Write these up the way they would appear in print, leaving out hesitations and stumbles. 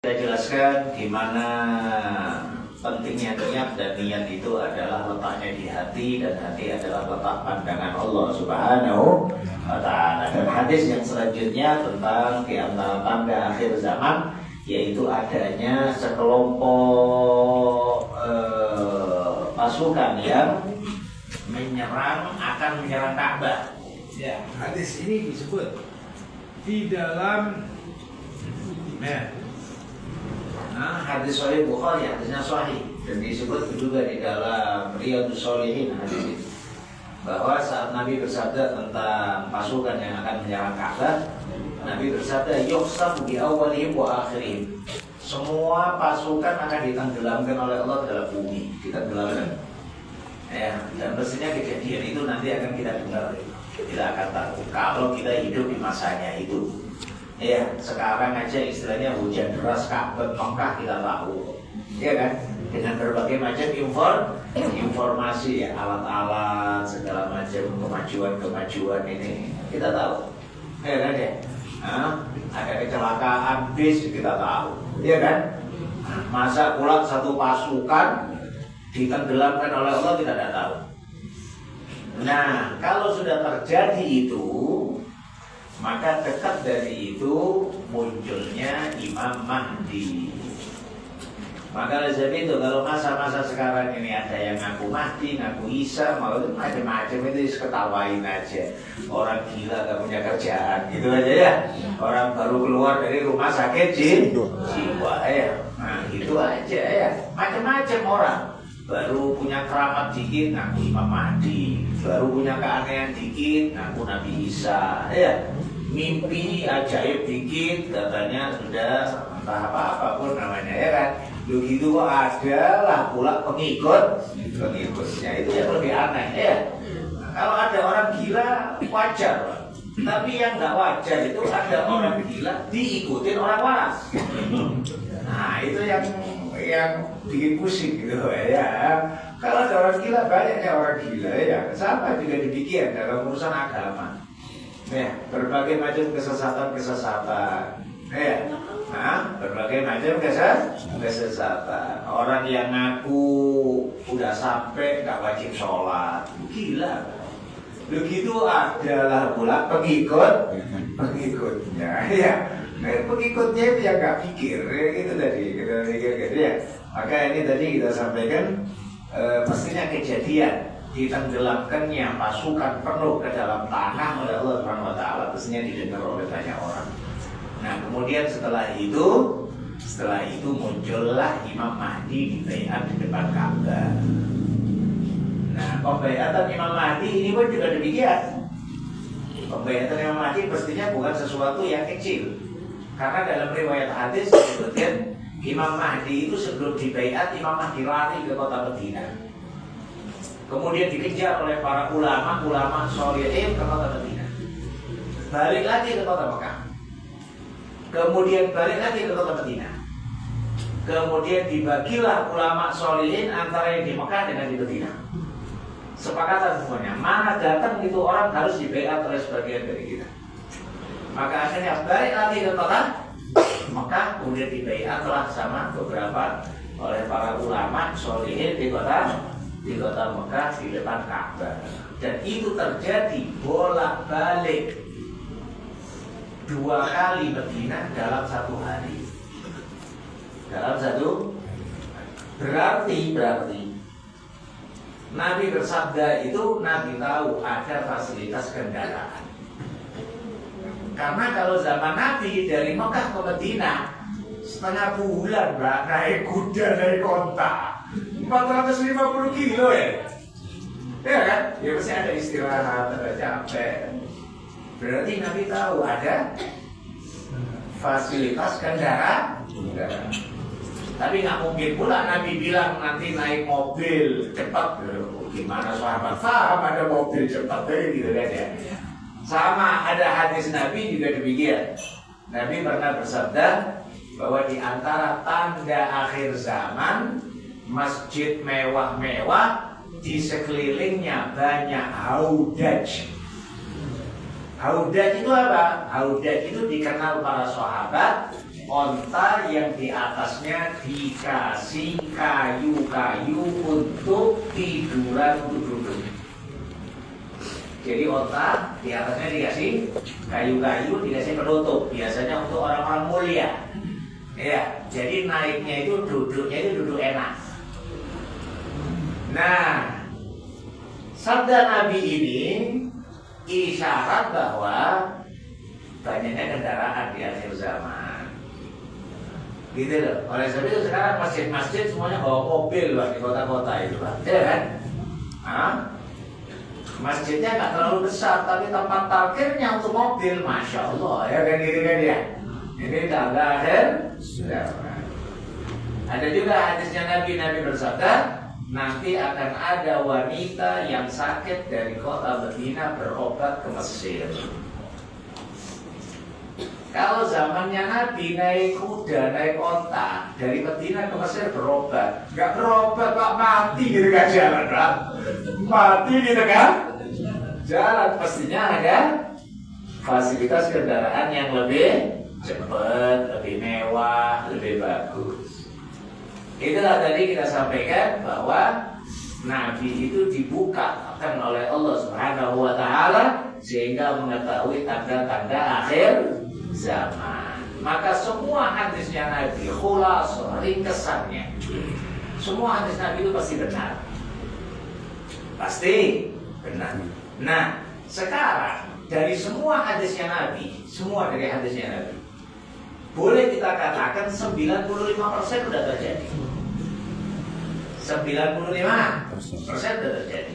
Kita jelaskan gimana pentingnya niat, dan niat itu adalah letaknya di hati, dan hati adalah letak pandangan Allah Subhanahu wa ta'ala. Dan hadis yang selanjutnya tentang di antara tanda akhir zaman, yaitu adanya sekelompok pasukan yang akan menyerang Ka'bah. Ya, hadis ini disebut di dalam hadis Sahih Bukhari, hadisnya sahih, dan disebut juga di dalam Riyadhus Shalihin hadis itu, bahwa saat Nabi bersabda tentang pasukan yang akan menyerang Ka'bah, Nabi bersabda, yukhsafu bi awwalihim wa akhirihim. Semua pasukan akan ditenggelamkan oleh Allah dalam bumi, ditenggelamkan. Dan mestinya kejadian itu nanti akan kita dengar, kita akan tahu kalau kita hidup di masanya itu. Sekarang aja istilahnya hujan deras kabut Mekah kita tahu, ya kan? Dengan berbagai macam informasi, ya, alat-alat segala macam kemajuan ini kita tahu, ya kan ya? Ada kecelakaan bis kita tahu, ya kan? Masa pula satu pasukan ditenggelamkan oleh Allah kita tidak tahu. Nah, kalau sudah terjadi itu, maka dekat dari itu munculnya Imam Mahdi. Maka oleh sebab itu kalau masa-masa sekarang ini ada yang ngaku Mahdi, ngaku Isa, mau itu macam-macam, itu ketawain aja. Orang gila gak punya kerjaan, gitu aja ya. Orang baru keluar dari rumah sakit jiwa, ya. Nah gitu aja ya. Macam-macam orang. Baru punya keramat dikit, ngaku Imam Mahdi. Baru punya keanehan dikit, ngaku Nabi Isa, ya. Mimpi ajaib dikit, katanya sudah entah apa-apapun namanya, ya kan. Begitu kok adalah pula pengikutnya, itu yang lebih aneh, ya. Kalau ada orang gila wajar, tapi yang nggak wajar itu ada orang gila diikutin orang waras. Nah itu yang bikin pusing gitu ya. Kalau ada orang gila, banyaknya orang gila, ya. Sama juga demikian dalam urusan agama. Berbagai macam kesesatan, berbagai macam kesesatan. Orang yang ngaku udah sampai nggak wajib sholat, gila. Begitu adalah pula pengikutnya, ya. Pengikutnya itu yang nggak pikir, gitu tadi, kita pikir gitu ya. Maka ini tadi kita sampaikan, mestinya kejadian ditenggelamkannya pasukan penuh ke dalam tanah oleh Allah Subhanahu wa ta'ala, mestinya didengar oleh banyak orang. Nah kemudian setelah itu muncullah Imam Mahdi dibaiat di depan Ka'bah. Nah pembaiatan Imam Mahdi ini pun juga demikian. Pembaiatan Imam Mahdi pastinya bukan sesuatu yang kecil, karena dalam riwayat hadis disebutkan Imam Mahdi itu sebelum dibaiat, Imam Mahdi lari ke kota Madinah. Kemudian dikejar oleh para ulama sholihin ke kota Madinah. Balik lagi ke kota Mekah. Kemudian balik lagi ke kota Madinah. Kemudian dibagilah ulama sholihin antara yang di Mekah dengan di Madinah. Sepakatan semuanya, mana datang itu orang harus dibaiat oleh sebagian dari kita. Maka akhirnya balik lagi ke kota Mekah, kemudian dibaiatlah sama beberapa oleh para ulama sholihin di kota Mekah di depan Ka'bah. Dan itu terjadi bolak-balik 2 kali Madinah dalam 1 hari. Berarti Nabi bersabda itu, Nabi tahu ada fasilitas kendaraan. Karena kalau zaman Nabi dari Mekah ke Madinah setengah bulan, Mbak, naik kuda, naik onta 450 kilo, ya kan? Ya pasti ada istirahat, ada capek. Berarti Nabi tahu ada fasilitas kendaraan. Tapi nggak mungkin pula Nabi bilang nanti naik mobil cepat. Gimana sahabat paham ada mobil cepat, gitu kan ya? Sama ada hadis Nabi juga demikian. Nabi pernah bersabda bahwa di antara tanda akhir zaman, masjid mewah-mewah, di sekelilingnya banyak haudaj. Haudaj itu apa? Haudaj itu dikenal para sahabat onta yang di atasnya dikasih kayu-kayu untuk tiduran untuk duduk. Jadi onta di atasnya dikasih kayu-kayu, dikasih penutup. Biasanya untuk orang-orang mulia. Ya, jadi naiknya itu duduknya itu duduk enak. Nah, sabda Nabi ini isyarat bahwa banyaknya kendaraan di akhir zaman. Gitu loh. Oleh sebab itu sekarang masjid-masjid semuanya bawa mobil Pak, di kota-kota itu Pak. Ya kan? Hah? Masjidnya nggak terlalu besar, tapi tempat parkirnya untuk mobil, masya Allah, ya kan gitu kan ya. Ini tanda akhir zaman. Ada juga hadisnya Nabi bersabda, nanti akan ada wanita yang sakit dari kota Madinah berobat ke Mesir. Kalau zamannya Nabi naik kuda, naik onta dari Madinah ke Mesir berobat, nggak berobat Pak, mati gitu kan jalan Pak, mati gitu kan jalan. Pastinya ada fasilitas kendaraan yang lebih cepat, lebih mewah, lebih bagus. Itulah tadi kita sampaikan bahwa Nabi itu dibukakan oleh Allah Subhanahu wa Ta'ala sehingga mengetahui tanda-tanda akhir zaman. Maka semua hadisnya Nabi, khulasah, ringkesannya, semua hadis Nabi itu pasti benar. Pasti benar. Nah, sekarang dari semua hadisnya Nabi, semua dari hadisnya Nabi, boleh kita katakan 95% sudah terjadi. 95% sudah terjadi.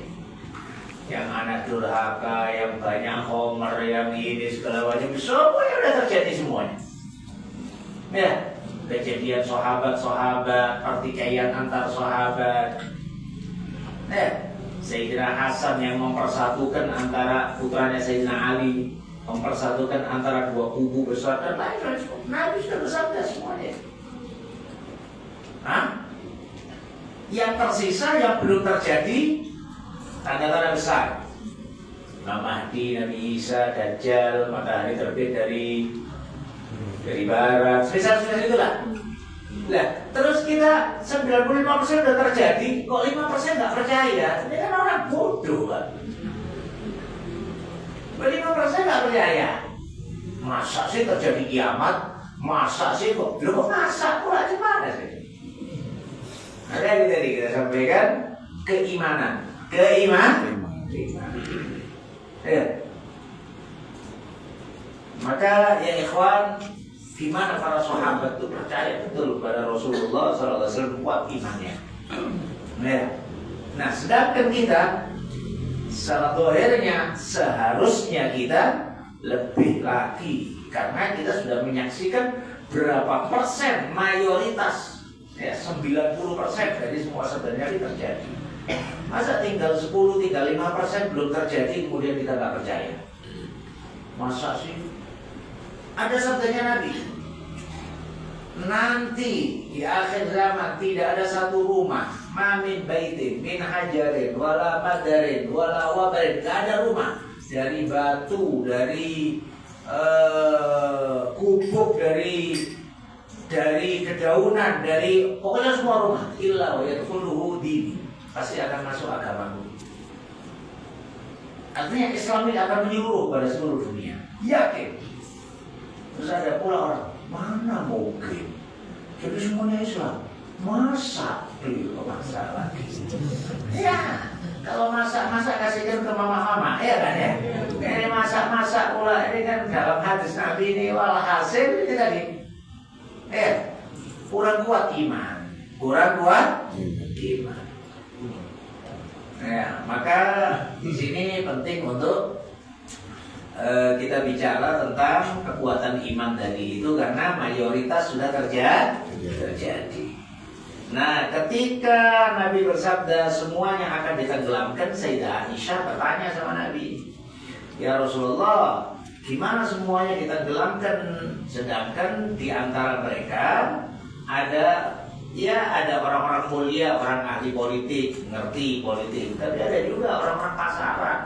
Yang anak durhaka, yang banyak homer, yang ini segala macam, semuanya sudah terjadi semuanya. Ya, kejadian sahabat-sahabat, pertikaian antar sahabat. Sayyidina Hasan yang mempersatukan antara putranya Sayyidina Ali, mempersatukan antara dua kubu besar dan lain-lain. Nabi sudah bersabda semuanya. Yang tersisa yang belum terjadi tanda-tanda besar. Imam Mahdi, Nabi Isa, Dajjal, matahari terbit dari barat. Spesial-spesial itulah. Nah, terus kita 95% sudah terjadi, kok 5% nggak percaya? Ini kan orang bodoh kan? 5% nggak percaya. Masa sih terjadi kiamat? Masa sih kok? Loh kok masa? Pula gimana sih? Ada yang tadi kita sampaikan keimanan. Ya. Maka ya ikhwan, di mana para sahabat itu percaya betul pada Rasulullah SAW, kuat imannya. Nah, sedangkan kita secara dohirnya seharusnya kita lebih lagi, karena kita sudah menyaksikan berapa persen mayoritas, ya 90% dari semua sebenarnya terjadi. Masa tinggal 10, tinggal 5% belum terjadi kemudian kita nggak percaya? Masa sih? Ada sabdanya Nabi, nanti di akhir zaman tidak ada satu rumah, mamin baitin min hajarin wala madarin wala wabarin, tidak ada rumah dari batu, dari kubuk, dari dedaunan, dari pokoknya semua rumah, illa wa yadkhuluhu dini, pasti akan masuk agamaku. Artinya Islam ini akan menyeluruh pada seluruh dunia. Yakin. Terus ada pula orang, mana mungkin? Jadi semuanya Islam. Masa? Belum masa lagi. Ya, kalau masa kasihkan ke mama-mama, ya kan ya? Ini masa pula, ini kan dalam hadis Nabi ini, walhasil ini tadi. Kurang kuat iman. Ya, maka di sini penting untuk kita bicara tentang kekuatan iman tadi itu karena mayoritas sudah terjadi. Nah, ketika Nabi bersabda semuanya akan ditenggelamkan, Sayyidah Aisyah bertanya sama Nabi, ya Rasulullah, gimana semuanya ditenggelamkan? Sedangkan di antara mereka ada orang-orang mulia, orang ahli politik, ngerti politik, tapi ada juga orang-orang pasaran,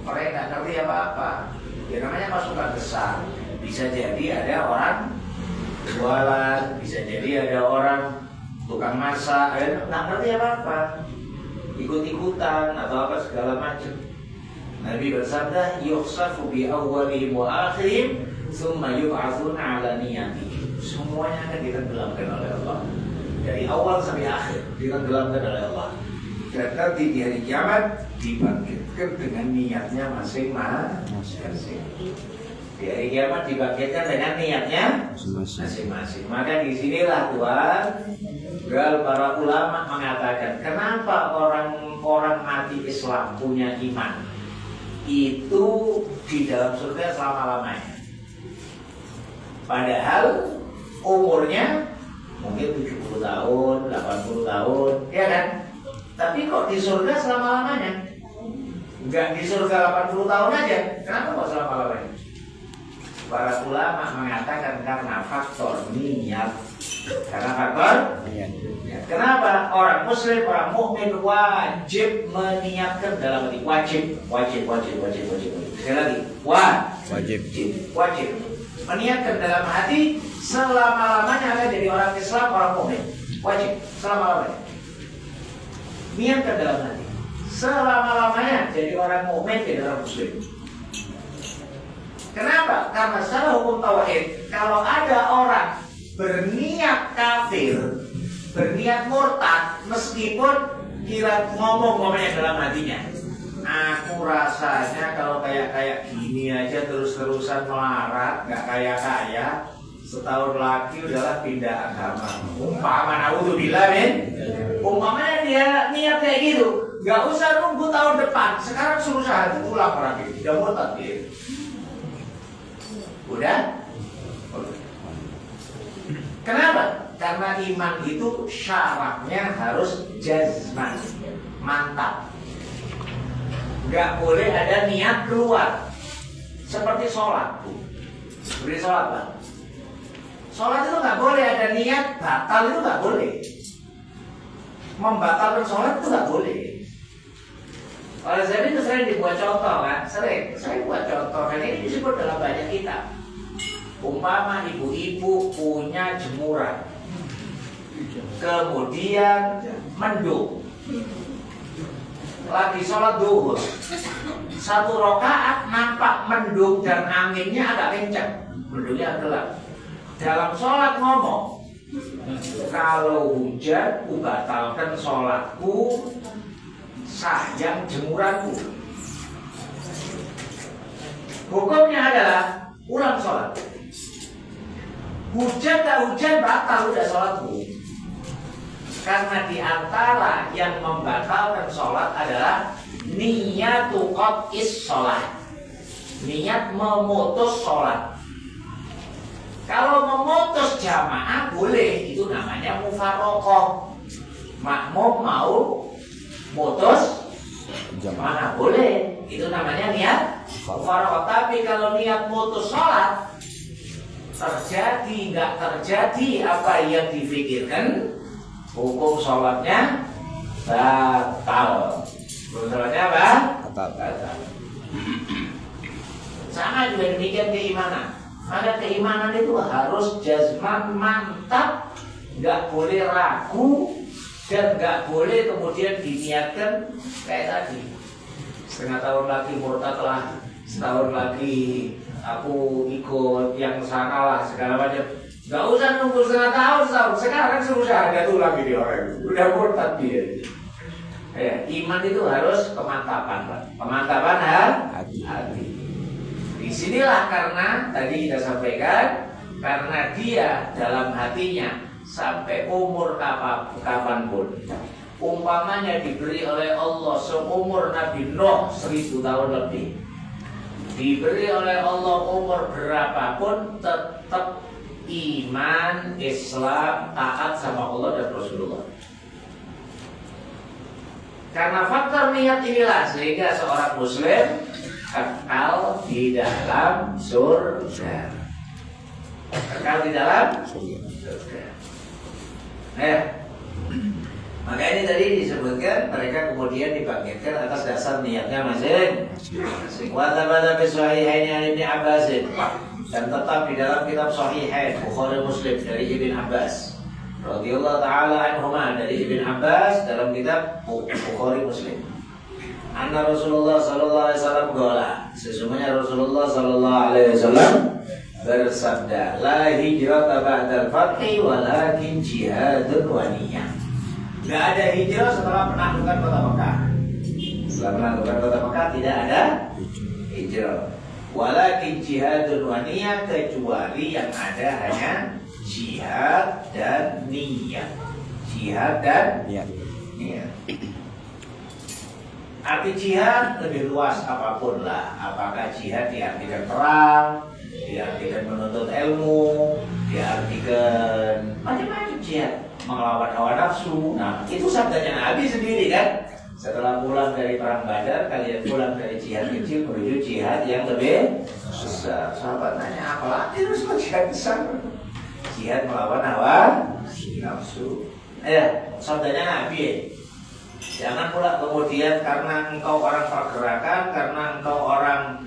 mereka nggak ngerti apa-apa. Ya namanya pasukan besar, bisa jadi ada orang jualan, bisa jadi ada orang tukang masak, nggak ngerti apa-apa, ikut-ikutan atau apa segala macam. Nabi bersabda, yukhsafu bi awwalihim wa akhirihim, tsumma yub'atsuna 'ala niyatihim. Semuanya akan ditenggelamkan oleh Allah. Dari awal sampai akhir ditenggelamkan oleh Allah. Dan nanti di hari kiamat dibangkitkan dengan niatnya masing-masing. Di hari kiamat dibangkitkan dengan niatnya masing-masing. Maka disinilah Tuhan, para ulama mengatakan, kenapa orang mati Islam punya iman itu di dalam surga selama-lamanya. Padahal umurnya mungkin 70 tahun, 80 tahun, ya kan? Tapi kok di surga selama-lamanya? Enggak di surga 80 tahun aja. Kenapa kok selama-lamanya? Para ulama mengatakan karena faktor niat. Karena faktor niat. Kenapa? Orang muslim, orang mukmin wajib meniatkan dalam hati. Wajib. Sekali lagi, wajib. Meniatkan dalam hati selama-lamanya akan jadi orang Islam, orang mukmin. Wajib selama-lamanya. Niatkan dalam hati selama-lamanya jadi orang mukmin, jadi orang muslim. Kenapa? Karena secara hukum tauhid, kalau ada orang berniat kafir, berniat murtad, meskipun ngomongnya dalam hatinya, aku rasanya kalau kayak gini aja terus-terusan melarat, nggak kaya, setahun lagi udahlah pindah agama. Umpamanya dia niat kayak gitu, nggak usah nunggu tahun depan. Sekarang suruh syahadat pulang orang itu, udah murtad dia. Udah? Kenapa? Karena iman itu syaratnya harus jazman, mantap. Gak boleh ada niat keluar. Seperti sholat. Seperti sholat, Pak. Sholat itu gak boleh ada niat batal, itu gak boleh. Membatalkan sholat itu gak boleh. Oleh sebab itu sering dibuat contoh kan, sering buat contoh. Dan ini disebut dalam banyak kitab. Umpama ibu-ibu punya jemuran, kemudian mendung, lagi sholat duhur, satu rakaat nampak mendung dan anginnya agak kencang, mendungnya gelap. Dalam sholat ngomong, kalau hujan, ku batalkan sholatku, sayang jemuranku. Hukumnya adalah ulang sholat. Hujan tak hujan batal udah sholatku. Karena di antara yang membatalkan sholat adalah niyatu qat'is sholat, niat memutus sholat. Kalau memutus jamaah boleh, itu namanya mufaroqah. Makmum mau mutus jamaah boleh, itu namanya niat mufaroqah. Tapi kalau niat mutus sholat, terjadi nggak terjadi apa yang difikirkan, hukum sholatnya batal. Hukum sholatnya apa? Batal. Sama juga demikian keimanan. Maka keimanan itu harus jazman, mantap, nggak boleh ragu dan nggak boleh kemudian diniatkan kayak tadi. Setengah tahun lagi murtad lah, setahun lagi aku ikut yang sana lah, segala macam. Gak usah nunggu setengah tahun. Sekarang suruh syahadat ulang ini orang. Udah murtad dia. Ya, iman itu harus kemantapan, Pak. Kemantapan hati. Disinilah karena tadi kita sampaikan, karena dia dalam hatinya sampai umur kapanpun. Umpamanya diberi oleh Allah seumur Nabi Nuh 1000 tahun lebih. Diberi oleh Allah umur berapapun, tetap iman, Islam, taat sama Allah dan Rasulullah. Karena faktor niat inilah sehingga seorang muslim kekal di dalam surga. Kekal di dalam surga. Maka ini tadi disebutkan mereka kemudian dibangkitkan atas dasar niatnya masing-masing. Wa thabata fi sahihaini an Ibnu Abbas dan tetap di dalam kitab Sahihain Bukhari Muslim dari Ibn Abbas radhiyallahu taala anhuma, dari Ibn Abbas dalam kitab Bukhari Muslim. Anna Rasulullah sallallahu alaihi wasallam qala, sesungguhnya Rasulullah sallallahu alaihi wasallam bersabda, la hijrata ba'dal fathi walakin jihadun wa niyyah. Enggak ada hijrah setelah penaklukan kota Mekah. Setelah penaklukan kota Mekah tidak ada hijrah. Walakin jihadun wa niyyah, kecuali yang ada hanya jihad dan niat. Jihad dan niat. Arti jihad lebih luas apapun lah. Apakah jihad diartikan perang, diartikan menuntut ilmu, diartikan macam-macam jihad, melawan hawa nafsu. Nah, itu sabdanya Nabi sendiri kan. Setelah pulang dari perang Badar, kalian pulang dari jihad kecil menuju jihad yang lebih besar. Sahabat nanya, apa terus jihad besar? Jihad melawan hawa nafsu. Sabdanya Nabi. Jangan pula kemudian karena engkau orang pergerakan, karena engkau orang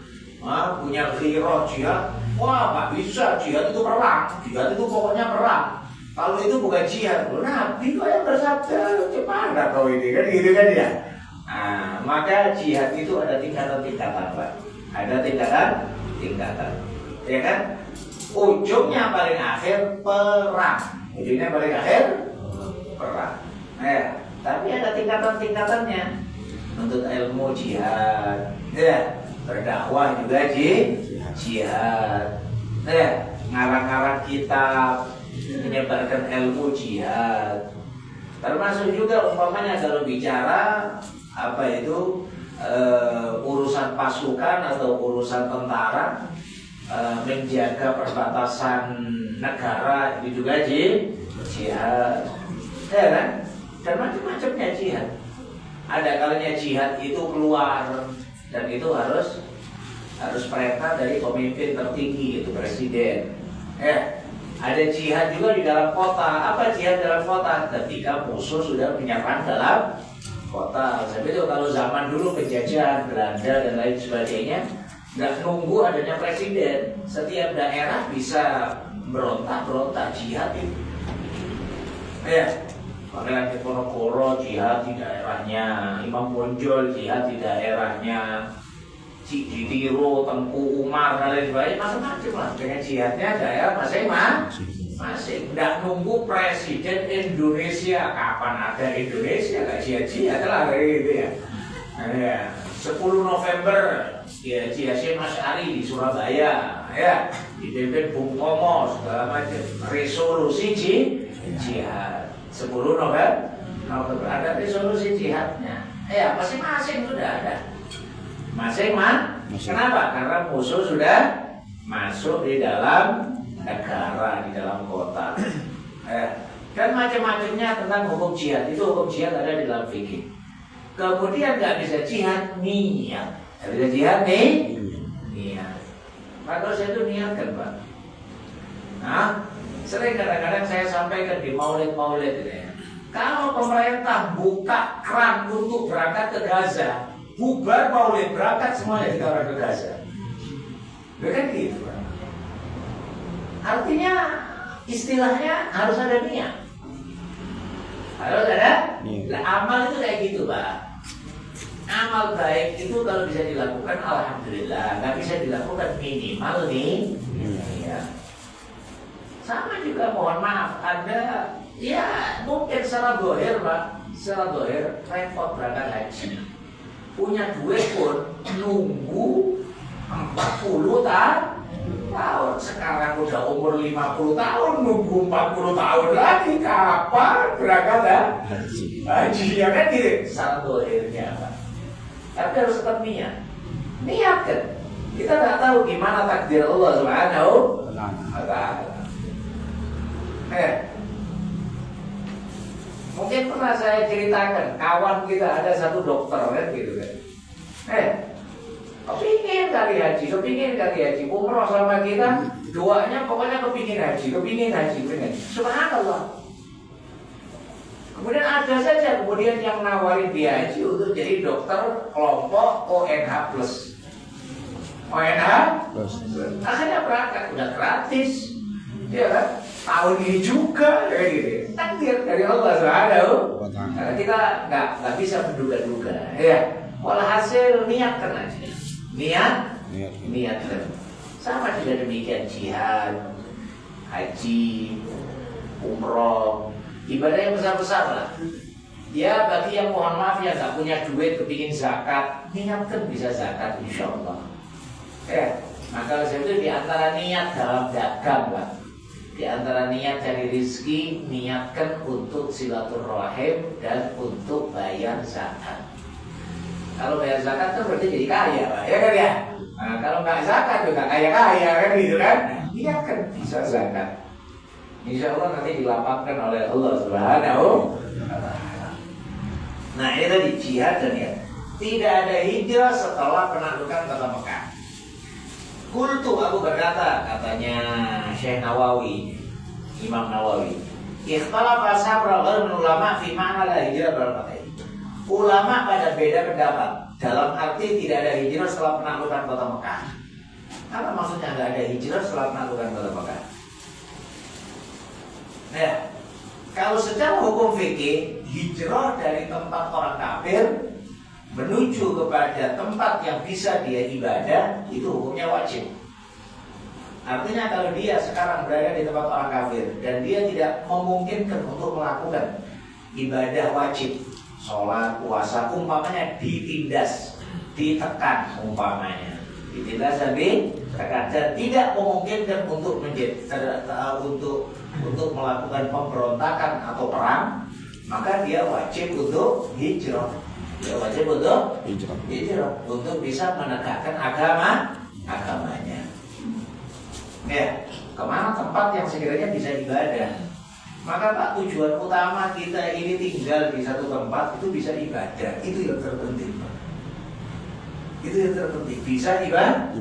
punya ghirah jihad, wah nggak bisa, jihad itu perang, jihad itu pokoknya perang. Kalau itu bukan jihad, Nabi kok yang bersabda, gimana kau ini kan gitu kan ya? Nah, maka jihad itu ada tingkatan-tingkatan, Pak. Ada tingkatan, ya kan? Ujungnya paling akhir perang. Ujungnya paling akhir perang. Tapi ada tingkatan-tingkatannya. Untuk ilmu jihad, berdakwah juga jihad, ngarang-ngarang kitab, menyebarkan ilmu jihad. Termasuk juga umpamanya kalau bicara urusan pasukan atau urusan tentara, menjaga perbatasan negara, itu juga jihad, ya kan? Dan macam-macamnya jihad. Ada kalanya jihad itu keluar, dan itu harus perintah dari pemimpin tertinggi, itu presiden. Ada jihad juga di dalam kota. Apa jihad dalam kota? Ketika musuh sudah menyerang dalam kota. Sebab itu kalau zaman dulu penjajahan Belanda dan lain sebagainya, nggak nunggu adanya presiden. Setiap daerah bisa berontak jihad itu. Pangeran Diponegoro jihad di daerahnya, Imam Bonjol jihad di daerahnya, Ditiro, Tengku Umar dan lain sebagainya, macam-macam lah dengan jihadnya daerah masing-masing. Tidak nunggu presiden Indonesia, kapan ada Indonesia nggak jihad lah kayak gitu ya. 10 November ya jihad Mas Ari di Surabaya, dipimpin Bung Tomo segala macam, resolusi jihad. 10 November ada resolusi jihadnya. Masing-masing sudah ada. Masing-masing. Kenapa? Karena musuh sudah masuk di dalam negara, di dalam kota. Dan macam-macamnya tentang hukum jihad. Itu hukum jihad ada di dalam fikih. Kemudian nggak bisa jihad niat. Nggak bisa jihad niat. Maka saya itu niatkan, Pak. Sering kadang-kadang saya sampaikan di maulid-maulid ini. Kalau pemerintah buka keran untuk berangkat ke Gaza, bubar maulid, berangkat semuanya kita orang ke Gaza. Bukan gitu, Pak. Artinya istilahnya harus ada niat. Harus ada niat. Amal itu kayak gitu, Pak. Amal baik itu kalau bisa dilakukan alhamdulillah, nggak bisa dilakukan minimal ya. Sama juga mohon maaf, ada mungkin secara dohir, Pak, secara dohir repot berangkat haji, punya duit pun nunggu 40 tahun. Sekarang udah umur 50 tahun, nunggu 40 tahun lagi, kapan berangkat haji? Ya kan gitu, secara dohirnya, Pak. Tapi harus tetap niat kan. Kita nggak tahu gimana takdir Allah Subhanahu wa Ta'ala. Mungkin pernah saya ceritakan, kawan kita ada satu dokter kan gitu kan. Kepingin kali haji, umroh sama kita, doanya pokoknya kepingin haji. Subhanallah. Kemudian ada saja yang nawarin dia haji untuk jadi dokter kelompok ONH+. Akhirnya berangkat, udah gratis, ya kan? Tahun ini juga, kayak gitu. Takdir dari Allah Subhanahu. Karena kita nggak bisa menduga-duga, ya. Walhasil niatkan aja, niatkan. Sama juga demikian jihad, haji, umroh, ibadah yang besar-besar lah. Ya bagi yang mohon maaf yang nggak punya duit kepingin zakat, niatkan bisa zakat insya Allah. Ya, maka itu di antara niat dalam dagang lah. Di antara niat cari rezeki, niatkan untuk silaturahim dan untuk bayar zakat. Kalau bayar zakat kan berarti jadi kaya, Pak. Ya kan ya? Nah, kalau nggak zakat juga kaya-kaya kan gitu kan? Niatkan bisa zakat. Insya Allah nanti dilapangkan oleh Allah Subhanahu wa Ta'ala. Nah ini tadi jihad dan niat. Tidak ada hijrah setelah penaklukan kota Mekah. Kultu aku berkata, katanya Syekh Nawawi, Imam Nawawi, ikhtalafa sabrul ulama fi ma'na la hijrah bil fath. Ulama pada beda pendapat dalam arti tidak ada hijrah setelah penaklukan kota Mekah. Apa maksudnya nggak ada hijrah setelah penaklukan kota Mekah? Nah, kalau secara hukum fikih, hijrah dari tempat orang kafir menuju kepada tempat yang bisa dia ibadah itu hukumnya wajib. Artinya kalau dia sekarang berada di tempat orang kafir dan dia tidak memungkinkan untuk melakukan ibadah wajib, sholat, puasa, umpamanya ditindas, ditekan umpamanya, ditindas dan ditekan dan tidak memungkinkan untuk untuk melakukan pemberontakan atau perang, maka dia wajib untuk hijrah. Dia wajib untuk hijrah untuk bisa menegakkan agamanya. Ya, kemana tempat yang sekiranya bisa ibadah. Maka Pak, tujuan utama kita ini tinggal di satu tempat itu bisa ibadah. Itu yang terpenting, Pak. Itu yang terpenting, bisa ibadah.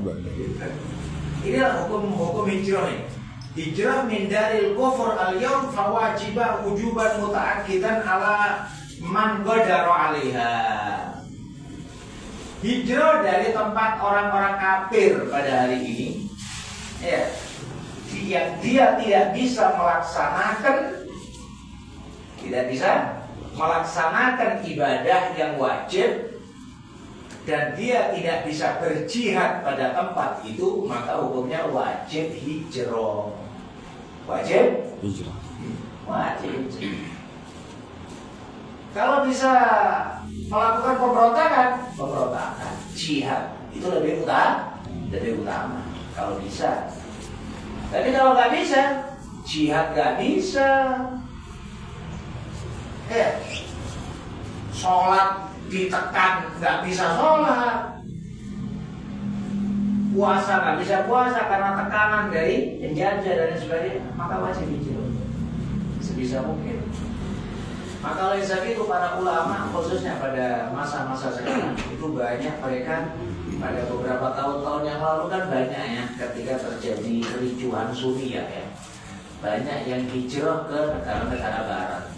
Inilah hukum hijrah ini. Hijrah min daril kufur al-yawm fawajibah wujuban muta'akkidan ala man qadara 'alaiha. Hijrah dari tempat orang-orang kafir pada hari ini, ya, yang dia tidak bisa melaksanakan ibadah yang wajib dan dia tidak bisa berjihad pada tempat itu, maka hukumnya wajib hijrah. Wajib hijrah. Kalau bisa melakukan pemberontakan, jihad itu lebih utama. Kalau bisa. Tapi kalau nggak bisa, jihad nggak bisa. Sholat ditekan, nggak bisa sholat. Puasa nggak bisa puasa karena tekanan dari penjajah dan sebagainya. Maka wajib hijrah sebisa mungkin. Maka oleh sebab itu para ulama khususnya pada masa-masa sekarang itu banyak mereka pada beberapa tahun-tahun yang lalu kan banyak ya ketika terjadi kericuhan Suriah ya, banyak yang hijrah ke negara-negara barat,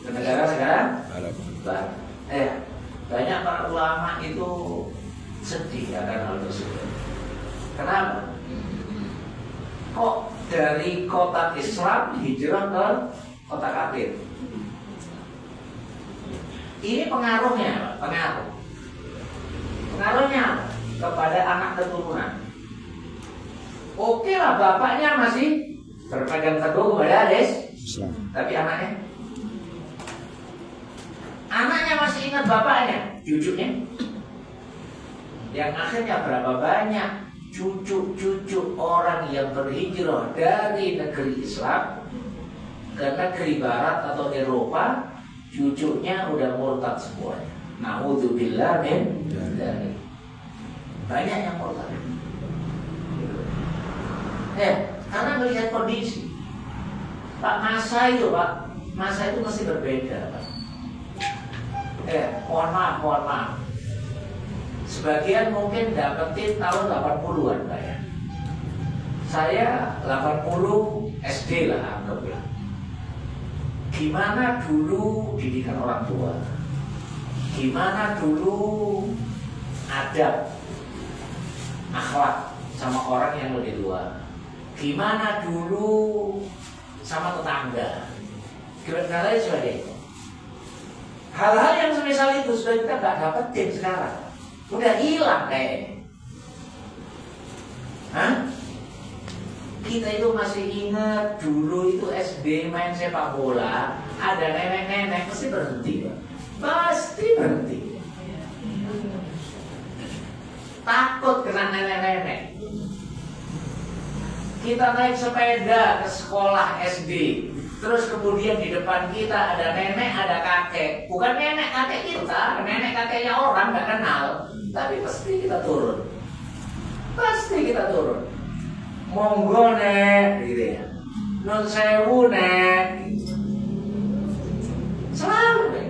ke negara-negara barat. Banyak para ulama itu sedih akan hal tersebut. Kenapa? Kok dari kota Islam hijrah ke kota kafir? Ini pengaruhnya, pengaruhnya kepada anak keturunan. Oke lah, bapaknya masih berpegang teguh kepada Islam, tapi anaknya masih ingat bapaknya, cucunya. Yang akhirnya berapa banyak cucu-cucu orang yang berhijrah dari negeri Islam ke negeri Barat atau Eropa, cucunya udah murtad semuanya. Na'udzubillah min dzalik. Banyak yang murtad. Karena melihat kondisi. Masa itu mesti berbeda, Pak. Mohon maaf. Sebagian mungkin dapetin tahun 80-an, Pak ya. Saya 80 SD lah, anggaplah. Gimana dulu didikan orang tua, gimana dulu akhlak sama orang yang lebih tua. Gimana dulu sama tetangga. Kira-kira sebagainya. Hal-hal yang semisal itu sudah kita nggak dapetin sekarang. Udah hilang kayaknya. Hah? Kita itu masih ingat dulu itu SD main sepak bola, ada nenek-nenek pasti berhenti, Pak. Pasti berhenti. Takut kena nenek-nenek. Kita naik sepeda ke sekolah SD, terus kemudian di depan kita ada nenek, ada kakek. Bukan nenek kakek kita, nenek kakeknya orang nggak kenal, tapi pasti kita turun. Pasti kita turun. Monggo nek, gitu ya. Nun sewu nek. Selalu nek.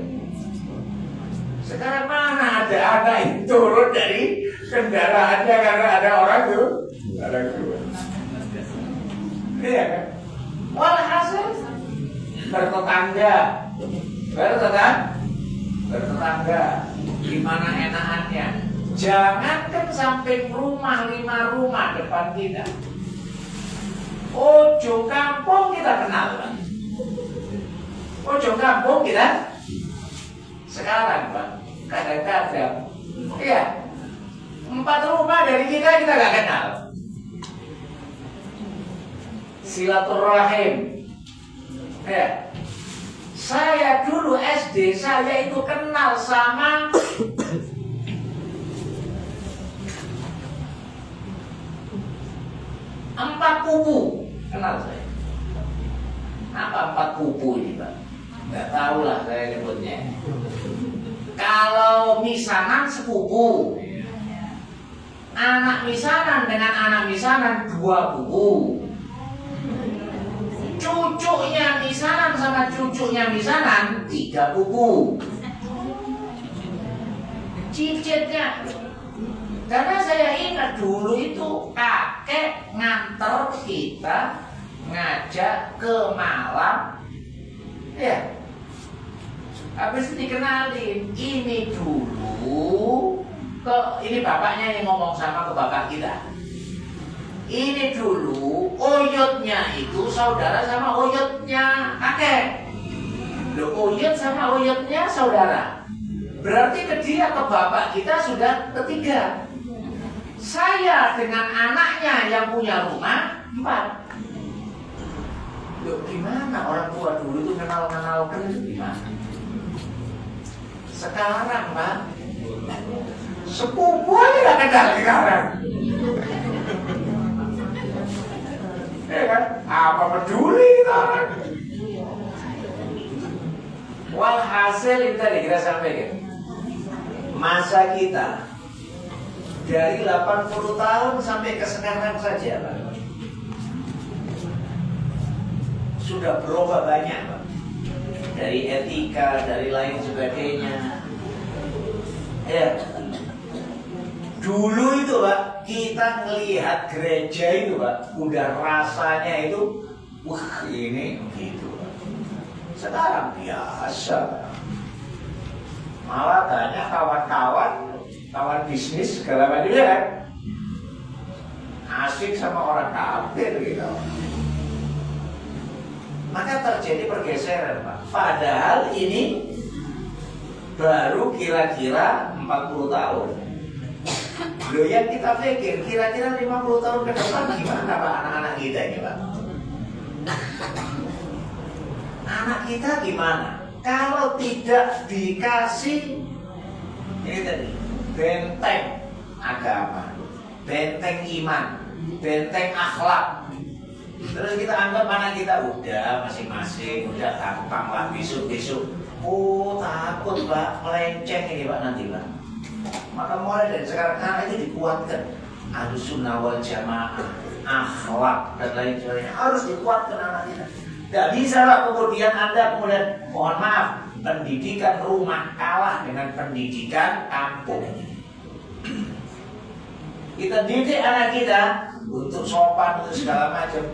Sekarang mana ada anak yang turun dari kendaraannya karena ada orang tuh, ada keluar. Iya kan? Walhasil bertetangga, bertetangga. Gimana enakannya? Jangankan sampai rumah 5 rumah depan kita. Ujung kampung kita kenal, Pak. Ujung kampung kita sekarang, Pak. Kadang-kadang, iya, 4 rumah dari kita nggak kenal. Silaturahim. Ya. Saya dulu SD, saya itu kenal sama 4 pupu. Kenal saya. Apa 4 pupu ini, Pak? Nggak tahu lah saya nyebutnya. Kalau misanan sepupu, anak misanan dengan anak misanan 2 pupu. Cucunya misanan sama cucunya misanan 3 pupu. Cicitnya. Karena saya ingat dulu itu kakek nganter kita ngajak ke Malang. Ya. Habis itu dikenalin, ini dulu ini bapaknya yang ngomong sama ke bapak kita. Ini dulu oyotnya itu saudara sama oyotnya kakek. Loh, oyot sama oyotnya saudara. Berarti ke dia, ke bapak kita sudah ketiga. Saya dengan anaknya yang punya rumah 4. Loh, gimana orang tua dulu itu kenal-kenalkan itu gimana? Sekarang, Pak, sepupu aja gak kenal sekarang. Ya kan? Apa peduli kita? Walhasil itu tadi kita sampaikan. Masa kita dari 80 tahun sampai ke sekarang saja, Pak, sudah berubah banyak, Pak. Dari etika, dari lain sebagainya. Ya. Dulu itu, Pak, kita ngelihat gereja itu, Pak, udah rasanya itu, wah ini gitu, Pak. Sekarang biasa, Pak. Malah banyak kawan bisnis segala macam, ya kan? Asik sama orang kafir gitu. Maka terjadi pergeseran, Pak. Padahal ini baru kira-kira 40 tahun. Loh, yang kita pikir kira-kira 50 tahun ke depan gimana, Pak, anak-anak kita ini, Pak? Anak kita gimana? Kalau tidak dikasih ini tadi benteng agama, benteng iman, benteng akhlak, terus kita anggap anak kita udah masing-masing, udah gampang lah, besok-besok. Oh, takut, Pak, melenceng ini, Pak, nanti, Pak. Maka mulai dari sekarang anak itu dikuatkan. Ahlussunnah wal jamaah, akhlak dan lain sebagainya harus dikuatkan anak kita. Gak bisa lah kemudian Anda mohon maaf, pendidikan rumah kalah dengan pendidikan kampung. Kita didik anak kita untuk sopan, untuk segala macam.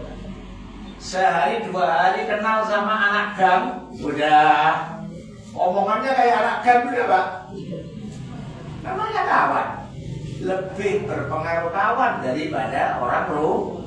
Sehari 2 hari kenal sama anak gang, udah omongannya kayak anak gang, udah, Pak. Namanya kawan. lebih berpengaruh kawan daripada orang rumah.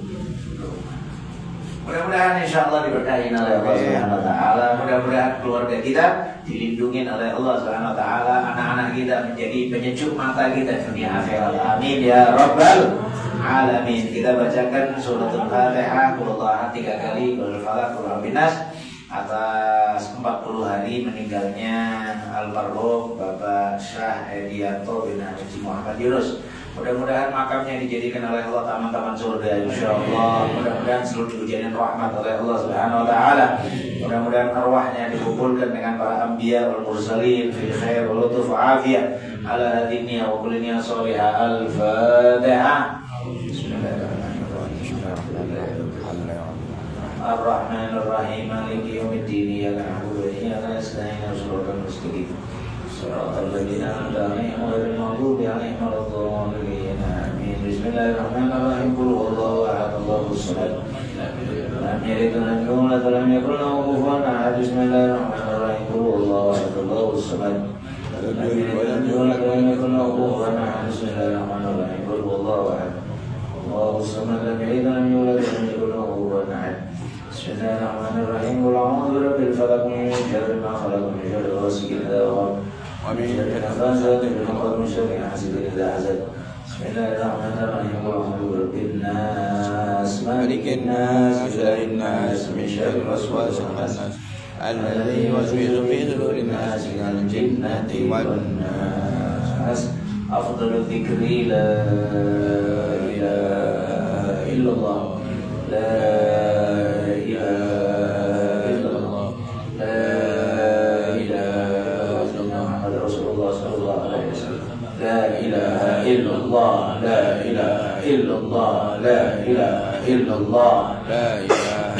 Mudah-mudahan insya Allah diberkahi oleh Allah Subhanahu Wa Taala. Mudah-mudahan keluarga kita dilindungi oleh Allah Subhanahu Wa Taala. Anak-anak kita menjadi penyejuk mata kita dunia akhirat. Amin ya Rabbal Alamin. Kita bacakan suratul Fatihah, Qul Huwallahu 3 kali, Qul Falaq, Qul Rabbin Nas atas 40 hari meninggalnya Almarhum Bapak Syah Edianto bin Haji Muhammad Yunus. Mudah-mudahan makamnya dijadikan oleh Allah taman-taman surga insyaallah. Mudah-mudahan seluruh hujanan rahmat oleh Allah Subhanahu Wa Taala. Mudah-mudahan arwahnya dikumpulkan dengan para anbiya wal mursalin fi khair wa lutuf wa afiyah ala hadiniya wa kullinya salihah. Al-Fatihah. Ar-Rahmanir-Rahim Maliki yaumiddin iyyaka na'budu wa iyyaka nasta'in ihdinas mustaqim siratal ladzina an'amta 'alaihim ghairil maghdubi 'alaihim waladdallin amin. Bismillahirrahmanirrahim. Qul huwallahu ahad, Allahus samad, lam yalid wa lam yulad wa lam yakul lahu kufuwan ahad. Bismillahirrahmanirrahim. Qul huwallahu ahad, Allahus samad, lam yalid wa lam yulad wa lam yakul lahu kufuwan ahad. Bismillahirrahmanirrahim. Qul huwallahu ahad, Allahus samad, lam yalid wa lam yulad wa lam yakul lahu kufuwan ahad. Bismillahirrahmanirrahim. Qul a'udzu birabbil falaq min syarri ma khalaq min syarri ghasiqin idza waqab wa min syarri nafasati fil 'uqad min syarri hasidin idza hasad. Bismillahirrahmanirrahim. Qul a'udzu birabbin nas malikin nas ilahin nas min syarri waswasil khannas alladzi yuwaswisu fi sudurin nas minal jinnati wan nas. Afdalu dzikri la ilaha illallah, la illallah, la ilaha illallah, la ilaha illallah, la ilaha illallah, la ilaha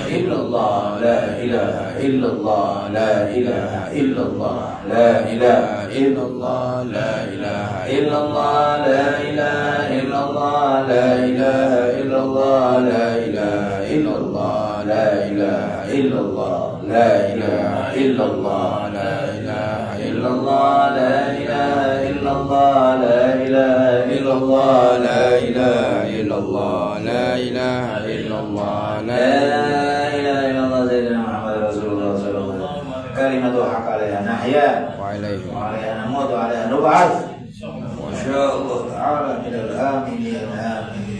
illallah, la ilaha illallah, la ilaha illallah, la ilaha illallah, la ilaha illallah, la ilaha illallah, la ilaha illallah, la ilaha illallah, la ilaha illallah, la ilaha illallah, la ilaha illallah, la ilaha illallah, la ilaha illallah, la ilaha illallah, la ilaha illallah. Sayyidina Muhammad Rasulullah sallallahu alaihi wasallam. Kalimatu haqq 'alaiha nahya wa 'alaiha namut wa 'alaiha nub'ats. Masyaallah ta'ala minal aminin amin.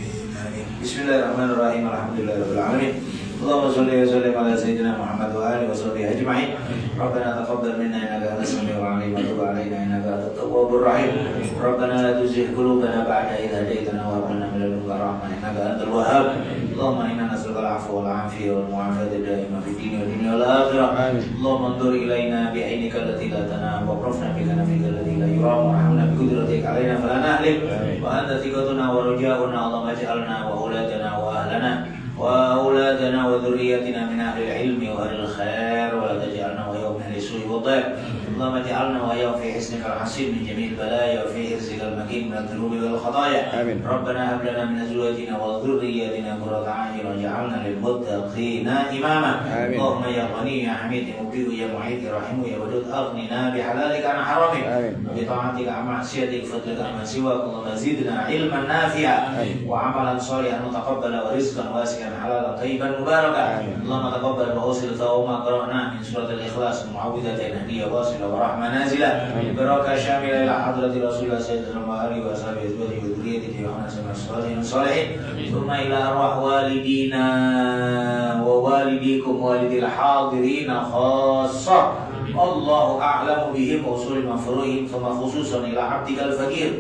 Bismillahirrahmanirrahim. Alhamdulillahirabbil alamin. Allahumma shalli wa sallim ala sayyidina Muhammad wa alihi wa sahbihi ajma'in. Rabbana taqabbal minna innaka antas samiul 'alim wa tub 'alaina innaka antat tawwabur rahim. Rabbana la tuzigh qulubana ba'da idh hadaytana wa hab lana min ladunka rahmah innaka antal wahhab. Allahumma inna nas'aluka al-'afwa wal 'afiyah wal mu'afiyata da'imah fid din wad dunya wal akhirah. Allahumma anzur ilaina bi'ainika allati la tanam wa rafna bika nafika allati la yuram wa hamna bi qudratika 'alaina fala nahlim wa anta thiqatuna wa raja'una. Allahumma ij'alna wa auladana wa ahlana وأولادنا وذريتنا من أهل العلم وأهل الخير ولا تجعلنا وإياهم من أهل السوء والضيق. اللهم اجعلنا وإياهم في حسنك الحصين من جميع البلايا وفي حرزك المكين من الذنوب والخطايا. ربنا هب لنا من أزواجنا وذرياتنا قرة أعين واجعلنا للمتقين إماما. اللهم يا غني يا حميد يا مبدئ يا معيد يا رحيم يا ودود أغننا بحلالك عن حرامك وبطاعتك عن معصيتك وفضلك عن سواك. اللهم زدنا علما نافعا وعملا صالحا متقبلا ورزقا واسعا حلالا طيبا مباركا. اللهم تقبل ووصل وما قرأنا من سورة الإخلاص المعوذتين هدية واصلة ورحمة نازلة بركة شاملة إلى حضرة رسول الله سيدنا وآله وأصحابه وأزواجه وذريته وحسن الصالحين ثم إلى أرواح والدينا ووالديكم والدي الحاضرين خاصة. الله أعلم بهم وأصول مفروعهم ثم خصوصا إلى عبدك الفقير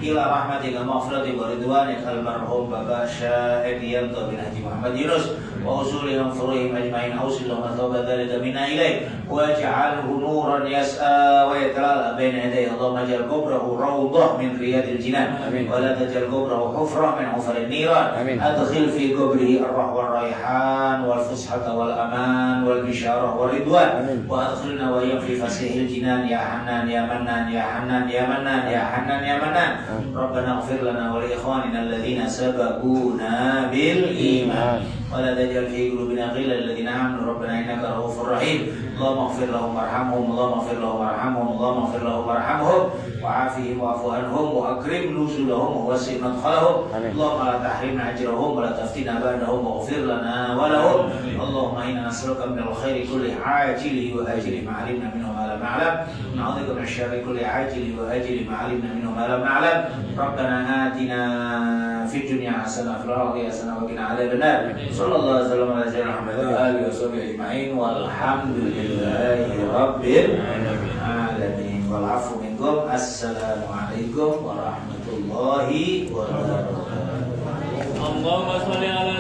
إلى رحمتك مغفرتك ورضوانك المرحوم بابا شاه Edianto bin Haji Muhammad Yunus وأصول مفروعهم أجمعين. أوصل لهم ثواب ذلك منا إليه واجعله نورا يسعى ويتلألأ بين يديه. اللهم اجعل قبره روضة من رياض الجنان ولا تجعل قبره حفرة من حفر النيران. أدخل في قبره الروح والريحان والفسحة والأمان والبشارة والرضوان وأدخلنا وإياهم في فسيح الجنان يا حنان يا منان يا حنان يا منان يا حنان يا منان. ربنا اغفر لنا ولإخواننا الذين سبقونا بالإيمان ولا تجعل في قلوبنا غلا للذين آمنوا ربنا إنك رؤوف رحيم اللهم اغفر لهم وارحمهم اللهم اغفر لهم وارحمهم اللهم اغفر لهم وارحمهم وعافهم واعف عنهم وأكرم نزلهم ووسع مدخلهم اللهم لا تحرمنا أجرهم ولا تفتنا بعدهم واغفر لنا ولهم اللهم إنا نسألك من الخير كل عاجله وآجله ما علمنا منه ما لم نعلم نعوذ بك من الشر كل عاجله وآجله ما علمنا منه ما لم نعلم ربنا آتنا في الدنيا حسنة وفي الآخرة حسنة وقنا عذاب النار صلى الله عليه وسلم على سيدنا محمد وعلى آله وصحبه أجمعين والحمد لله رب العالمين والعفو منكم السلام عليكم ورحمة الله وبركاته اللهم صل على